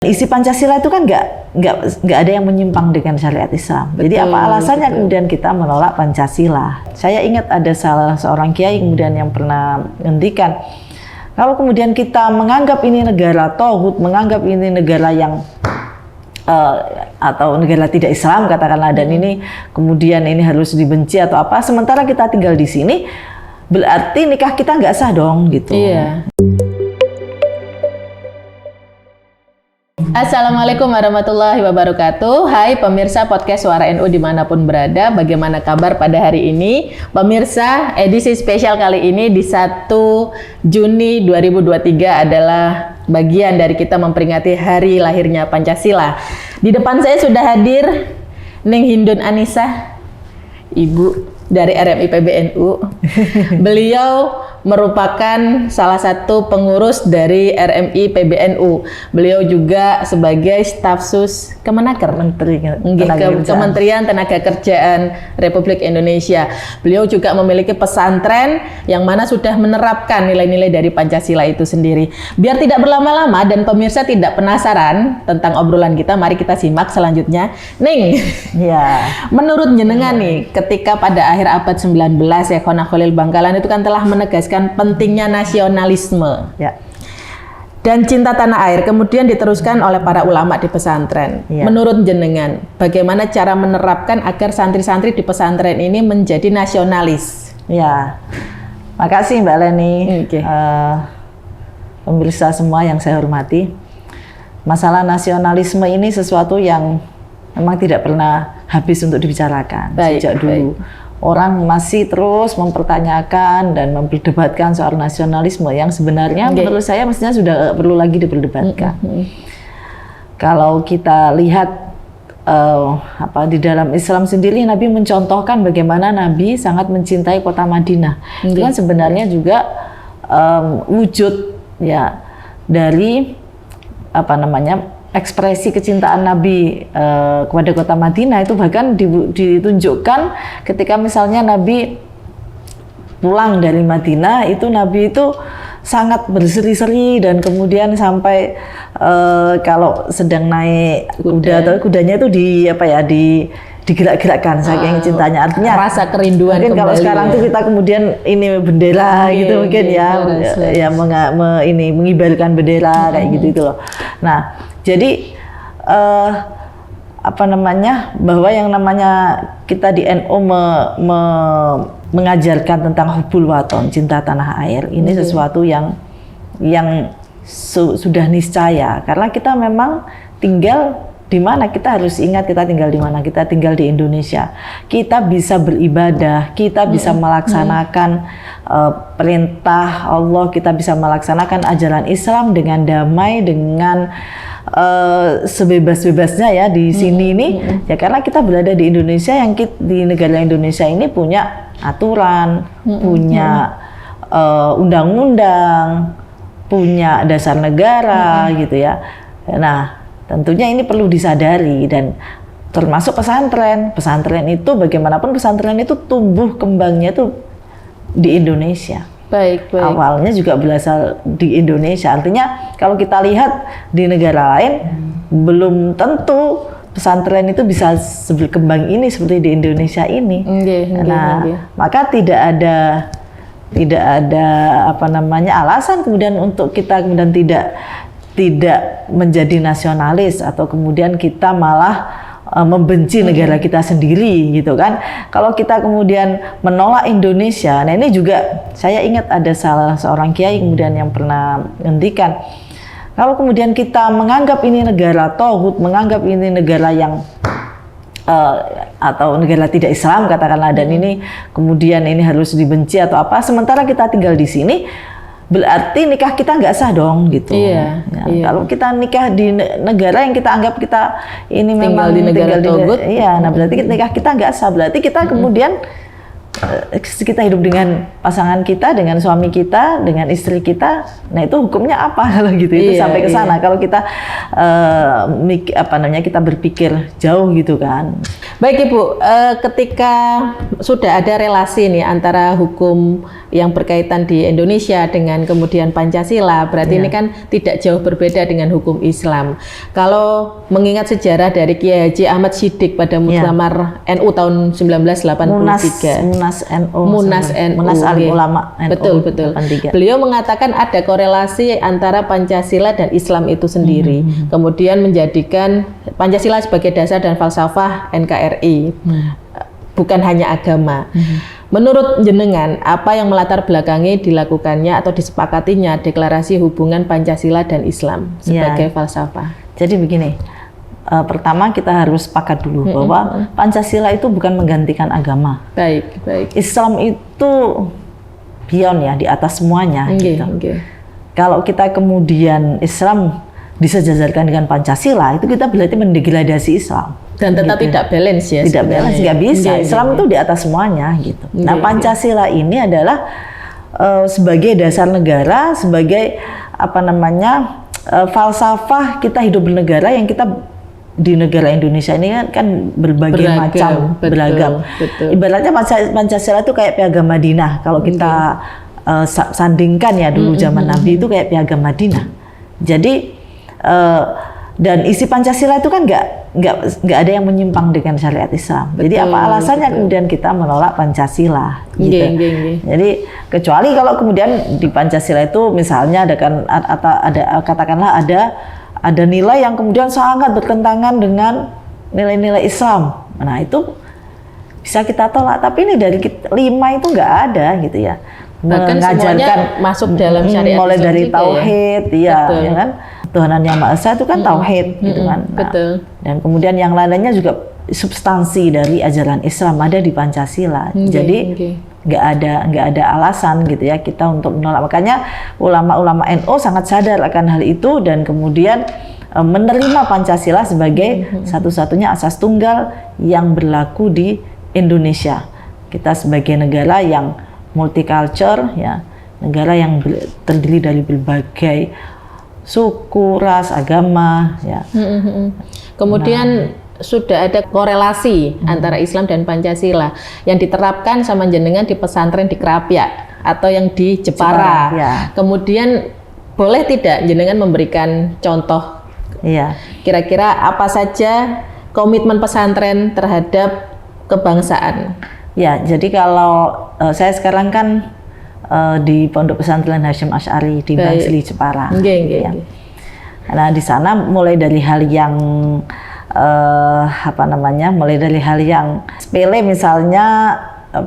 Isi Pancasila itu kan nggak ada yang menyimpang dengan syariat Islam. Jadi apa alasannya kemudian kita menolak Pancasila? Saya ingat ada salah seorang kiai kemudian yang pernah ngendikan, kalau kemudian kita menganggap ini negara tauhid, menganggap ini negara yang atau negara tidak Islam katakanlah, dan ini kemudian ini harus dibenci atau apa, sementara kita tinggal di sini, berarti nikah kita nggak sah dong gitu. Iya. Assalamualaikum warahmatullahi wabarakatuh. Hai pemirsa podcast Suara NU dimanapun berada, bagaimana kabar pada hari ini? Pemirsa, edisi spesial kali ini di 1 Juni 2023 adalah bagian dari kita memperingati hari lahirnya Pancasila. Di depan saya sudah hadir Neng Hindun Anissa, Ibu dari RMI PBNU. Beliau merupakan salah satu pengurus dari RMI PBNU. Beliau juga sebagai staf sus Kemenaker, Kementerian Tenaga Kerjaan Republik Indonesia. Beliau juga memiliki pesantren yang mana sudah menerapkan nilai-nilai dari Pancasila itu sendiri. Biar tidak berlama-lama dan pemirsa tidak penasaran tentang obrolan kita, mari kita simak selanjutnya. Ning, ya. Menurut jenengan nih, ketika pada akhir abad 19 ya, Khona Khalil Bangkalan itu kan telah menegaskan pentingnya nasionalisme dan cinta tanah air, kemudian diteruskan oleh para ulama di pesantren. Menurut jenengan, bagaimana cara menerapkan agar santri-santri di pesantren ini menjadi nasionalis? Ya, makasih Mbak Leni. Pemirsa semua yang saya hormati, masalah nasionalisme ini sesuatu yang memang tidak pernah habis untuk dibicarakan sejak dulu. Orang masih terus mempertanyakan dan memperdebatkan soal nasionalisme yang sebenarnya menurut saya mestinya sudah perlu lagi diperdebatkan. Kalau kita lihat di dalam Islam sendiri, Nabi mencontohkan bagaimana Nabi sangat mencintai kota Madinah. Itu kan sebenarnya juga wujud ya dari ekspresi kecintaan Nabi kepada kota Madinah. Itu bahkan ditunjukkan ketika misalnya Nabi pulang dari Madinah, itu Nabi itu sangat berseri-seri dan kemudian sampai kalau sedang naik kuda atau kudanya itu digerak-gerakkan saking cintanya. Artinya rasa kerinduan mungkin kalau sekarang tuh kita kemudian ini bendera gitu mungkin mengibarkan bendera kayak gitu itu loh. Nah, jadi bahwa yang namanya kita di NU mengajarkan tentang hubbul waton, cinta tanah air, ini sesuatu yang sudah niscaya, karena kita memang tinggal di mana. Kita harus ingat kita tinggal di mana. Kita tinggal di Indonesia. Kita bisa beribadah, kita bisa melaksanakan perintah Allah, kita bisa melaksanakan ajaran Islam dengan damai, dengan sebebas-bebasnya ya di sini ini ya, karena kita berada di Indonesia, yang di negara Indonesia ini punya aturan, punya undang-undang, punya dasar negara gitu ya. Nah, tentunya ini perlu disadari, dan termasuk pesantren. Pesantren itu bagaimanapun pesantren itu tumbuh kembangnya itu di Indonesia. Baik. Awalnya juga berasal di Indonesia. Artinya kalau kita lihat di negara lain, belum tentu pesantren itu bisa berkembang ini seperti di Indonesia ini. Maka tidak ada alasan kemudian untuk kita kemudian tidak menjadi nasionalis atau kemudian kita malah membenci negara kita sendiri gitu kan. Kalau kita kemudian menolak Indonesia, nah ini juga saya ingat ada salah seorang kiai kemudian yang pernah ngendikan, kalau kemudian kita menganggap ini negara tauhid, menganggap ini negara yang atau negara tidak Islam katakanlah, dan ini kemudian ini harus dibenci atau apa, sementara kita tinggal di sini, berarti nikah kita nggak sah dong gitu. Kalau kita nikah di negara yang kita anggap kita ini memang tinggal di negara tauhid, nah berarti nikah kita nggak sah. Berarti kita kemudian kita hidup dengan pasangan kita, dengan suami kita, dengan istri kita, nah itu hukumnya apa kalau gitu? Itu sampai ke sana. Kalau kita kita berpikir jauh gitu kan. Baik Ibu, ketika sudah ada relasi nih antara hukum yang berkaitan di Indonesia dengan kemudian Pancasila, berarti ini kan tidak jauh berbeda dengan hukum Islam. Kalau mengingat sejarah dari Kiai Haji Ahmad Siddiq pada Muktamar NU tahun 1983. Munas Alim Ulama NU. Betul. 83. Beliau mengatakan ada korelasi antara Pancasila dan Islam itu sendiri. Kemudian menjadikan Pancasila sebagai dasar dan falsafah NKRI. Bukan hanya agama. Menurut jenengan, apa yang melatar belakangi dilakukannya atau disepakatinya deklarasi hubungan Pancasila dan Islam sebagai falsafah? Jadi begini, pertama kita harus sepakat dulu bahwa Pancasila itu bukan menggantikan agama. Baik. Islam itu beyond ya, di atas semuanya. Gitu. Kalau kita kemudian Islam disejajarkan dengan Pancasila, itu kita berarti mendegradasi Islam. Dan tetap tidak balance ya? Tidak balance, nggak bisa. Islam itu di atas semuanya gitu. Nah, Pancasila ini adalah sebagai dasar negara, sebagai falsafah kita hidup bernegara, yang kita di negara Indonesia ini kan berbagai macam, beragam. Ibaratnya Pancasila itu kayak piagam Madinah. Kalau kita sandingkan ya dulu zaman Nabi itu kayak piagam Madinah. Jadi dan isi Pancasila itu kan nggak ada yang menyimpang dengan syariat Islam. Jadi apa alasannya kemudian kita menolak Pancasila? Gitu. Jadi kecuali kalau kemudian di Pancasila itu misalnya katakanlah ada nilai yang kemudian sangat bertentangan dengan nilai-nilai Islam. Nah itu bisa kita tolak. Tapi ini dari 5 itu nggak ada gitu ya. Bahkan mengajarkan masuk dalam syariat mulai Islam dari tauhid, ya kan. Tuhanan yang Maha Esa itu kan tauhid gitu kan. Nah, dan kemudian yang lainnya juga substansi dari ajaran Islam ada di Pancasila. Jadi nggak ada alasan gitu ya kita untuk menolak. Makanya ulama-ulama NU sangat sadar akan hal itu dan kemudian menerima Pancasila sebagai satu-satunya asas tunggal yang berlaku di Indonesia. Kita sebagai negara yang multicultural ya, negara yang terdiri dari berbagai suku, ras, agama ya. Kemudian sudah ada korelasi antara Islam dan Pancasila yang diterapkan sama jenengan di pesantren di Krapyak atau yang di Jepara. Ya. Kemudian boleh tidak jenengan memberikan contoh? Iya. Kira-kira apa saja komitmen pesantren terhadap kebangsaan? Ya, jadi kalau saya sekarang kan di Pondok Pesantren Hasyim Asy'ari di Bangsli Jepara. Ya. Nah, di sana mulai dari hal yang mulai dari hal yang sepele, misalnya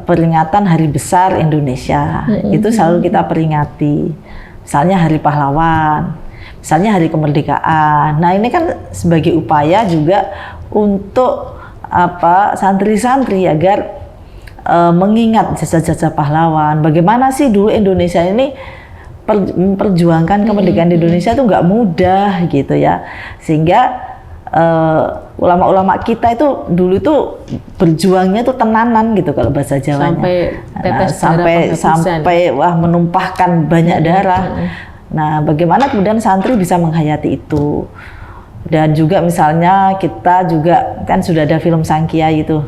peringatan Hari Besar Indonesia, itu selalu kita peringati. Misalnya Hari Pahlawan, misalnya Hari Kemerdekaan. Nah, ini kan sebagai upaya juga untuk santri-santri agar mengingat jasa-jasa pahlawan. Bagaimana sih dulu Indonesia ini memperjuangkan kemerdekaan di Indonesia itu nggak mudah gitu ya. Sehingga ulama-ulama kita itu dulu itu berjuangnya itu tenanan gitu kalau bahasa Jawanya. Sampai menumpahkan banyak darah. Nah, bagaimana kemudian santri bisa menghayati itu? Dan juga misalnya kita juga kan sudah ada film Sang Kiai itu.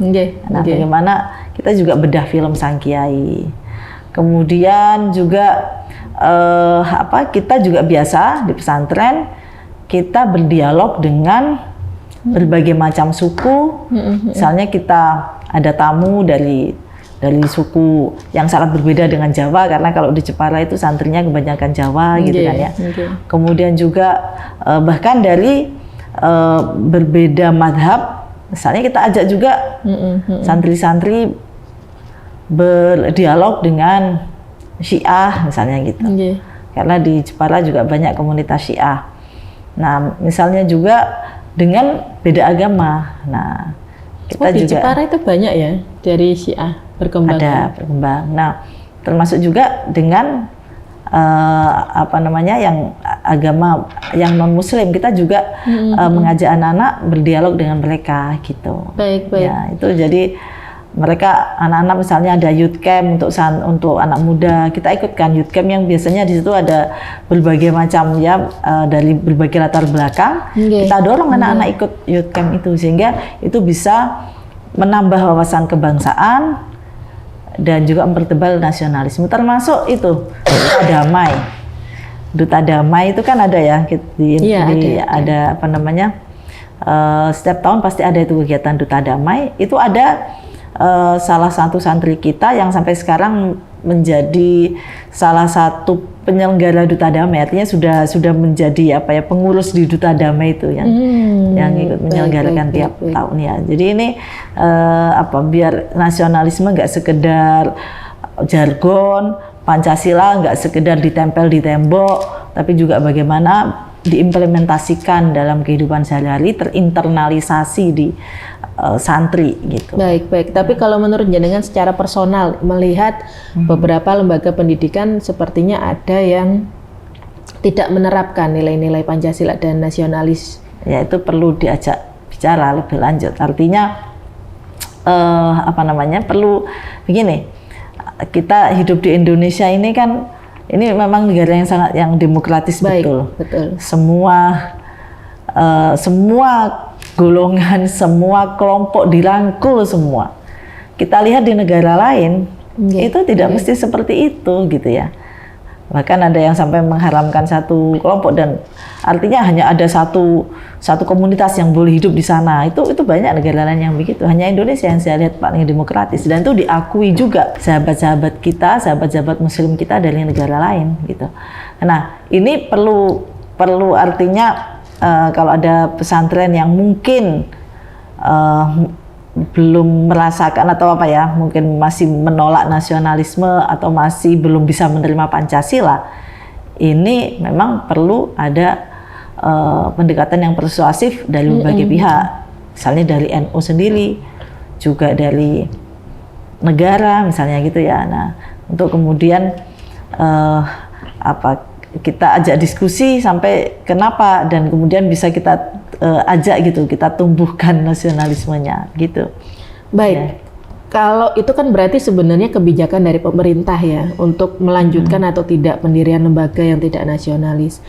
Bagaimana kita juga bedah film Sang Kiai. Kemudian juga kita juga biasa di pesantren kita berdialog dengan berbagai macam suku. Misalnya kita ada tamu dari suku yang sangat berbeda dengan Jawa, karena kalau di Jepara itu santrinya kebanyakan Jawa gitu kan ya. Kemudian juga bahkan dari berbeda madhab, misalnya kita ajak juga santri-santri berdialog dengan Syiah misalnya gitu. Karena di Jepara juga banyak komunitas Syiah. Nah, misalnya juga dengan beda agama. Nah, kita di juga Jepara itu banyak ya dari Syiah berkembang. Ada berkembang. Nah, termasuk juga dengan yang agama yang non Muslim, kita juga mengajak anak-anak berdialog dengan mereka gitu. Baik. Ya, itu jadi mereka anak-anak misalnya ada youth camp untuk anak muda, kita ikutkan youth camp yang biasanya di situ ada berbagai macam ya dari berbagai latar belakang. Kita dorong anak-anak ikut youth camp itu sehingga itu bisa menambah wawasan kebangsaan dan juga mempertebal nasionalisme, termasuk itu duta damai. Duta damai itu kan ada ya ada apa namanya setiap tahun pasti ada itu kegiatan duta damai. Itu ada salah satu santri kita yang sampai sekarang menjadi salah satu penyelenggara duta damai, artinya sudah menjadi apa ya pengurus di duta damai itu yang ikut menyelenggarakan tiap tahun ya. Jadi ini biar nasionalisme nggak sekedar jargon, Pancasila nggak sekedar ditempel di tembok, tapi juga bagaimana diimplementasikan dalam kehidupan sehari-hari, terinternalisasi di santri gitu. Baik. Tapi kalau menurut jenengan secara personal melihat beberapa lembaga pendidikan sepertinya ada yang tidak menerapkan nilai-nilai Pancasila dan nasionalis. Ya itu perlu diajak bicara lebih lanjut. Artinya perlu begini. Kita hidup di Indonesia ini kan ini memang negara yang demokratis. Betul. Semua golongan, semua kelompok dirangkul semua. Kita lihat di negara lain itu tidak mesti seperti itu gitu ya. Bahkan ada yang sampai mengharamkan satu kelompok dan artinya hanya ada satu komunitas yang boleh hidup di sana. Itu banyak negara lain yang begitu. Hanya Indonesia yang saya lihat paling demokratis dan itu diakui juga sahabat-sahabat kita, sahabat-sahabat Muslim kita dari negara lain gitu. Nah ini perlu artinya kalau ada pesantren yang mungkin belum merasakan atau mungkin masih menolak nasionalisme atau masih belum bisa menerima Pancasila, ini memang perlu ada pendekatan yang persuasif dari berbagai pihak, misalnya dari NU sendiri, juga dari negara misalnya gitu ya. Nah, untuk kemudian kita ajak diskusi sampai kenapa dan kemudian bisa kita ajak gitu, kita tumbuhkan nasionalismenya gitu. Baik. Ya. Kalau itu kan berarti sebenarnya kebijakan dari pemerintah ya untuk melanjutkan atau tidak pendirian lembaga yang tidak nasionalis.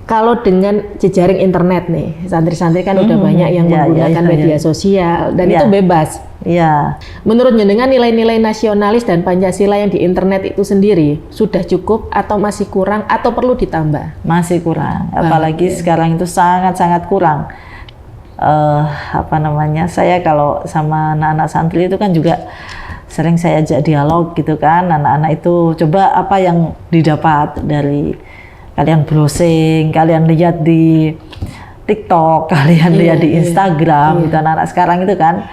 Kalau dengan jejaring internet nih, santri-santri kan udah banyak yang menggunakan media sosial dan itu bebas. Iya. Menurut jenengan nilai-nilai nasionalis dan Pancasila yang di internet itu sendiri sudah cukup atau masih kurang atau perlu ditambah? Masih kurang, apalagi sekarang itu sangat-sangat kurang. Saya kalau sama anak-anak santri itu kan juga sering saya ajak dialog gitu kan, anak-anak itu coba apa yang didapat dari kalian browsing, kalian lihat di TikTok, kalian lihat di Instagram, gitu anak-anak sekarang itu kan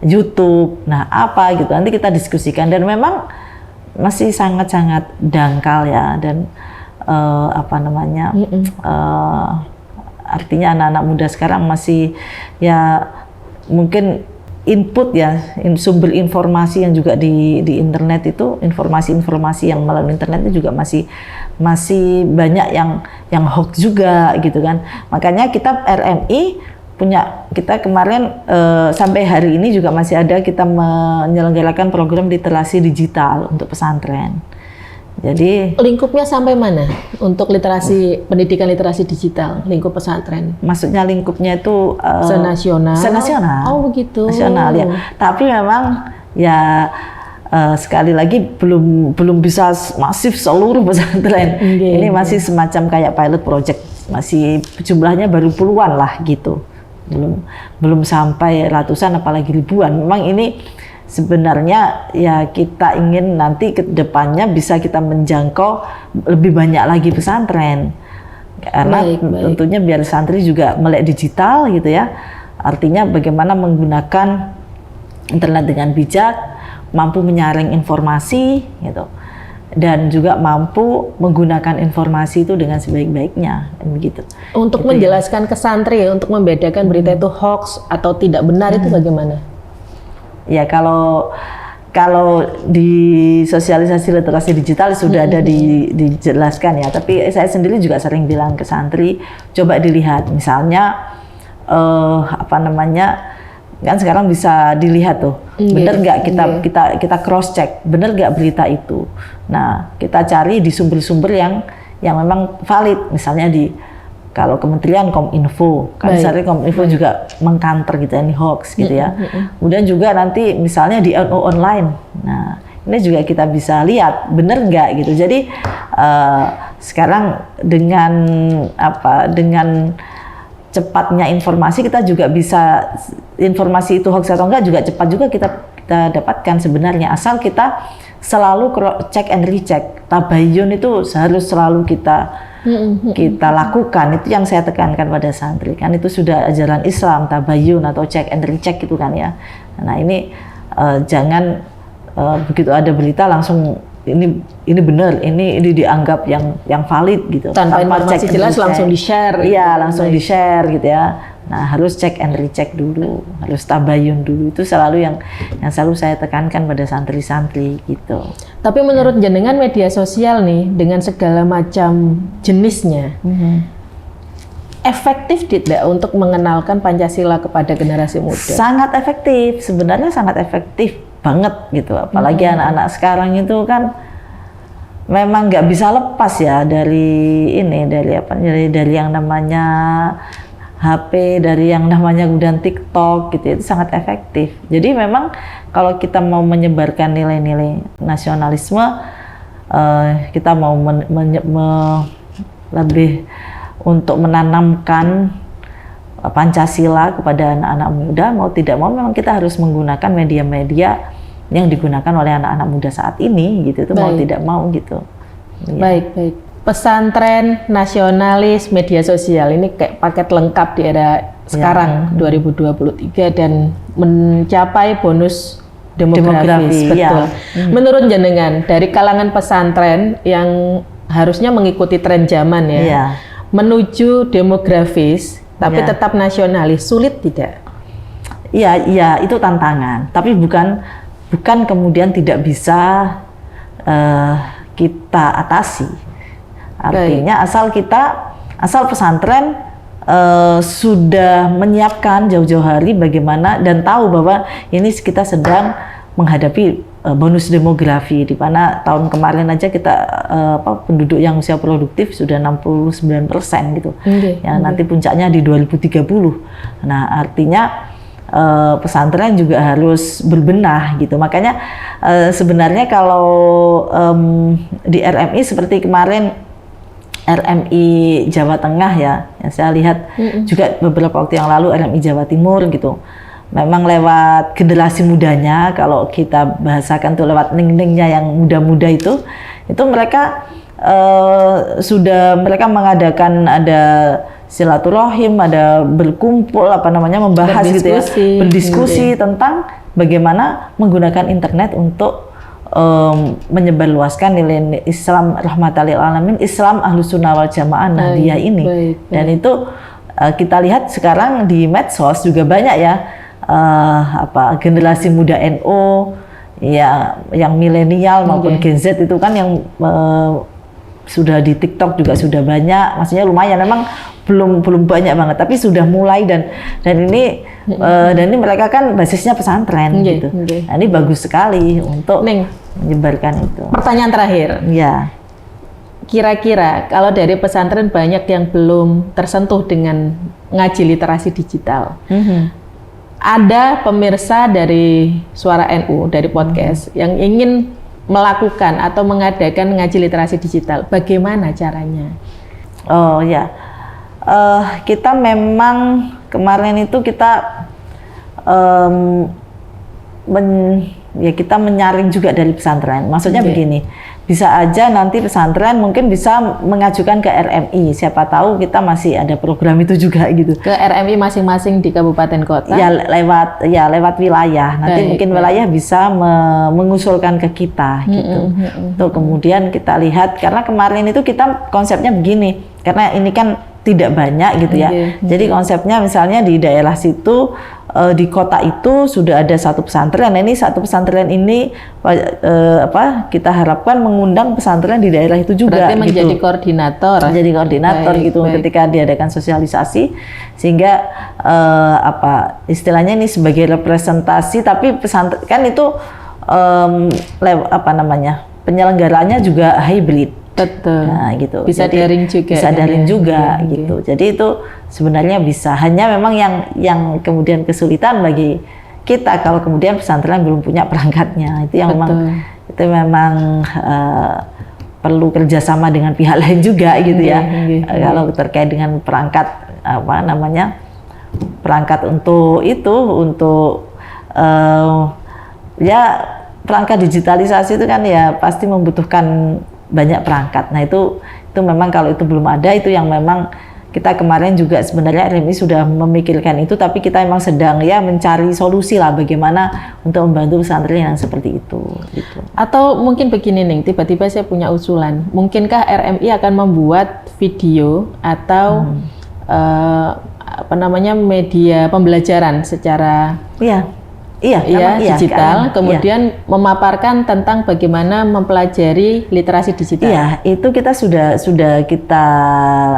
YouTube. Nah, apa gitu nanti kita diskusikan dan memang masih sangat-sangat dangkal ya dan artinya anak-anak muda sekarang masih ya mungkin input ya sumber informasi yang juga di internet itu informasi-informasi yang melalui internet itu juga masih banyak yang hoax juga gitu kan. Makanya kita RMI kita kemarin sampai hari ini juga masih ada kita menyelenggarakan program literasi digital untuk pesantren. Jadi lingkupnya sampai mana untuk pendidikan literasi digital lingkup pesantren? Maksudnya lingkupnya itu senasional. Oh begitu. Nasional ya. Tapi memang ya sekali lagi belum bisa masif seluruh pesantren. Ini masih semacam kayak pilot project, masih jumlahnya baru puluhan lah gitu. Belum sampai ratusan apalagi ribuan. Memang ini sebenarnya ya kita ingin nanti ke depannya bisa kita menjangkau lebih banyak lagi pesantren. Karena tentunya biar santri juga melek digital gitu ya. Artinya bagaimana menggunakan internet dengan bijak, mampu menyaring informasi gitu. Dan juga mampu menggunakan informasi itu dengan sebaik-baiknya begitu. Untuk gitu menjelaskan ke santri untuk membedakan berita itu hoax atau tidak benar itu bagaimana? Ya kalau di sosialisasi literasi digital sudah ada dijelaskan ya, tapi saya sendiri juga sering bilang ke santri, coba dilihat misalnya kan sekarang bisa dilihat tuh, bener nggak kita cross check, bener nggak berita itu. Nah, kita cari di sumber-sumber yang memang valid, misalnya kalau Kementerian Kominfo, kan misalnya Kominfo juga mengcounter gitu, ini hoax gitu ya. Kemudian juga nanti misalnya di NU Online, nah ini juga kita bisa lihat bener nggak gitu. Jadi sekarang dengan cepatnya informasi, kita juga bisa informasi itu hoax atau enggak juga cepat juga kita dapatkan sebenarnya, asal kita selalu check and recheck. Tabayun itu harus selalu kita lakukan. Itu yang saya tekankan pada santri, kan itu sudah ajaran Islam, tabayun atau check and recheck itu kan ya. Nah ini jangan begitu ada berita langsung ini benar, ini dianggap yang valid gitu. Tanpa informasi jelas langsung di-share. Iya, langsung di-share gitu ya. Nah, harus check and recheck dulu, harus tabayun dulu. Itu selalu yang selalu saya tekankan pada santri-santri gitu. Tapi menurut jenengan media sosial nih dengan segala macam jenisnya, efektif tidak untuk mengenalkan Pancasila kepada generasi muda? Sangat efektif, sebenarnya sangat efektif banget gitu. Apalagi anak-anak sekarang itu kan memang nggak bisa lepas ya dari yang namanya HP, dari yang namanya kemudian TikTok gitu. Itu sangat efektif. Jadi memang kalau kita mau menyebarkan nilai-nilai nasionalisme, kita mau lebih untuk menanamkan Pancasila kepada anak-anak muda, mau tidak mau memang kita harus menggunakan media-media yang digunakan oleh anak-anak muda saat ini gitu. Itu mau tidak mau gitu. Baik. Pesantren, nasionalis, media sosial ini kayak paket lengkap di era sekarang 2023 dan mencapai bonus demografis. Betul. Menurut jenengan dari kalangan pesantren yang harusnya mengikuti tren zaman menuju demografis tapi tetap nasionalis, sulit tidak? Iya, itu tantangan. Tapi bukan kemudian tidak bisa kita atasi. Artinya asal pesantren sudah menyiapkan jauh-jauh hari bagaimana dan tahu bahwa ini kita sedang menghadapi bonus demografi, di mana tahun kemarin aja kita penduduk yang usia produktif sudah 69% gitu. Nanti puncaknya di 2030. Nah, artinya pesantren juga harus berbenah gitu. Makanya sebenarnya kalau di RMI seperti kemarin RMI Jawa Tengah ya, yang saya lihat juga beberapa waktu yang lalu RMI Jawa Timur gitu. Memang lewat generasi mudanya, kalau kita bahasakan tuh lewat ning-ningnya yang muda-muda itu mereka mereka mengadakan ada silaturahim, ada berkumpul membahas berdiskusi tentang bagaimana menggunakan internet untuk menyebarluaskan nilai Islam rahmatan lil alamin, Islam Ahlus Sunnah wal Jamaah Nahdiyah ini. Dan itu kita lihat sekarang di medsos juga banyak ya generasi muda NU ya, yang milenial maupun Gen Z itu kan yang sudah di TikTok juga sudah banyak, maksudnya lumayan, memang belum banyak banget tapi sudah mulai dan ini mereka kan basisnya pesantren gitu. Nah, ini bagus sekali untuk menyebarkan itu. Pertanyaan terakhir. Ya. Kira-kira kalau dari pesantren banyak yang belum tersentuh dengan ngaji literasi digital. Ada pemirsa dari Suara NU, dari podcast, yang ingin melakukan atau mengadakan ngaji literasi digital. Bagaimana caranya? Oh ya, kita memang kemarin itu kita kita menyaring juga dari pesantren. Maksudnya begini, bisa aja nanti pesantren mungkin bisa mengajukan ke RMI. Siapa tahu kita masih ada program itu juga gitu. Ke RMI masing-masing di kabupaten kota? Ya lewat wilayah. Nanti mungkin wilayah bisa mengusulkan ke kita gitu. Tuh kemudian kita lihat, karena kemarin itu kita konsepnya begini. Karena ini kan tidak banyak gitu ya. Jadi konsepnya misalnya di daerah situ di kota itu sudah ada satu pesantren. Nah, ini satu pesantren ini kita harapkan mengundang pesantren di daerah itu juga. Berarti menjadi koordinator. Menjadi koordinator baik, gitu baik. Ketika diadakan sosialisasi, sehingga istilahnya ini sebagai representasi, tapi pesantren kan itu penyelenggaranya juga hybrid. Betul. Nah, gitu. Bisa jadi, daring juga. Bisa daring juga gitu. Jadi itu sebenarnya bisa. Hanya memang yang kemudian kesulitan bagi kita kalau kemudian pesantren belum punya perangkatnya. Itu yang memang perlu kerjasama dengan pihak lain juga gitu ya. Kalau terkait dengan perangkat perangkat untuk perangkat digitalisasi itu kan ya pasti membutuhkan banyak perangkat. Nah itu memang kalau itu belum ada, itu yang memang kita kemarin juga sebenarnya RMI sudah memikirkan itu, tapi kita memang sedang ya mencari solusi lah bagaimana untuk membantu pesantren yang seperti itu. Gitu. Atau mungkin begini nih, tiba-tiba saya punya usulan, mungkinkah RMI akan membuat video atau media pembelajaran secara digital, kemudian memaparkan tentang bagaimana mempelajari literasi digital. Iya, itu kita sudah kita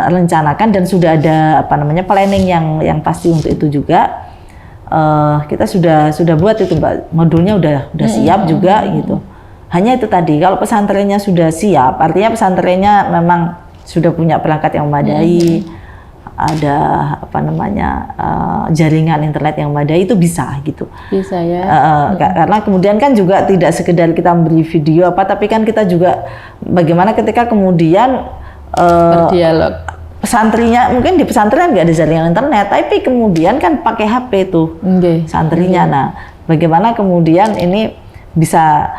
rencanakan dan sudah ada planning yang pasti untuk itu juga. Kita sudah buat itu, Mbak. Modulnya udah siap juga gitu. Hanya itu tadi, kalau pesantrennya sudah siap, artinya pesantrennya memang sudah punya perangkat yang memadai. Ada jaringan internet yang memadai, itu bisa gitu. Bisa ya. Karena kemudian kan juga tidak sekedar kita memberi video tapi kan kita juga bagaimana ketika kemudian berdialog. Santrinya mungkin di pesantren nggak ada jaringan internet, tapi kemudian kan pakai HP tuh santrinya. Nah, bagaimana kemudian ini bisa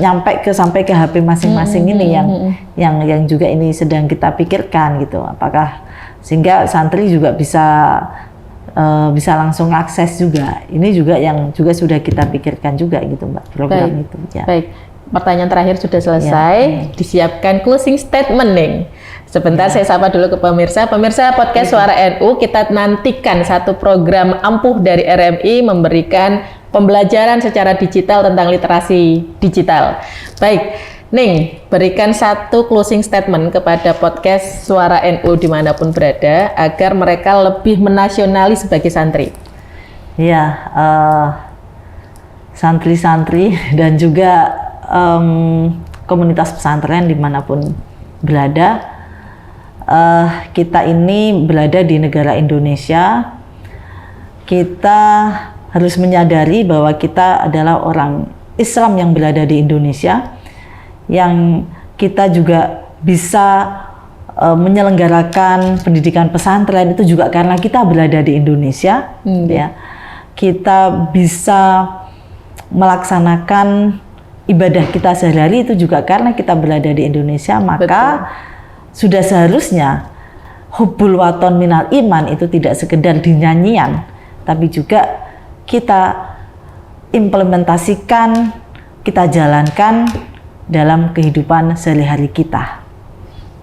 sampai ke HP masing-masing ini yang juga ini sedang kita pikirkan gitu. Apakah sehingga santri juga bisa langsung akses juga. Ini juga yang juga sudah kita pikirkan juga gitu, Mbak, program itu. Ya. Baik, pertanyaan terakhir sudah selesai. Disiapkan closing statement nih. Sebentar saya sapa dulu ke pemirsa podcast Suara NU. Kita nantikan satu program ampuh dari RMI memberikan pembelajaran secara digital tentang literasi digital. Baik. Ning, berikan satu closing statement kepada podcast Suara NU dimanapun berada agar mereka lebih menasionalis sebagai santri. Ya, santri-santri dan juga komunitas pesantren dimanapun berada, kita ini berada di negara Indonesia. Kita harus menyadari bahwa kita adalah orang Islam yang berada di Indonesia, yang kita juga bisa menyelenggarakan pendidikan pesantren itu juga karena kita berada di Indonesia. Ya, kita bisa melaksanakan ibadah kita sehari-hari itu juga karena kita berada di Indonesia. Maka sudah seharusnya hubbul waton minal iman itu tidak sekedar dinyanyian, tapi juga kita implementasikan, kita jalankan dalam kehidupan sehari-hari kita.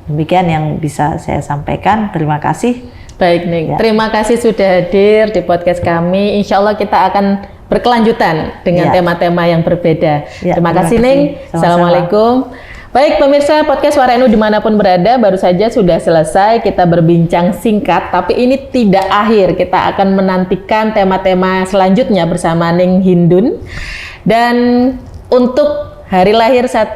Demikian yang bisa saya sampaikan. Terima kasih. Baik nih, terima kasih sudah hadir di podcast kami. Insya Allah kita akan berkelanjutan dengan tema-tema yang berbeda. Terima kasih Ning. Assalamualaikum. Baik pemirsa podcast Suara NU dimanapun berada, baru saja sudah selesai kita berbincang singkat, tapi ini tidak akhir. Kita akan menantikan tema-tema selanjutnya bersama Ning Hindun. Dan untuk hari lahir 1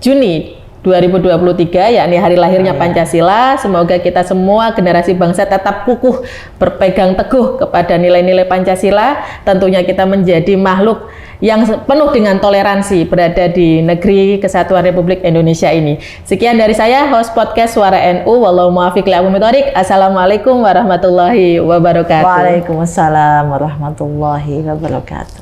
Juni 2023, yakni hari lahirnya Pancasila. Semoga kita semua generasi bangsa tetap kukuh berpegang teguh kepada nilai-nilai Pancasila. Tentunya kita menjadi makhluk yang penuh dengan toleransi berada di negeri Kesatuan Republik Indonesia ini. Sekian dari saya, host podcast Suara NU. Wallahu muwaffiq li aqwamit thoriq. Assalamualaikum warahmatullahi wabarakatuh. Waalaikumsalam warahmatullahi wabarakatuh.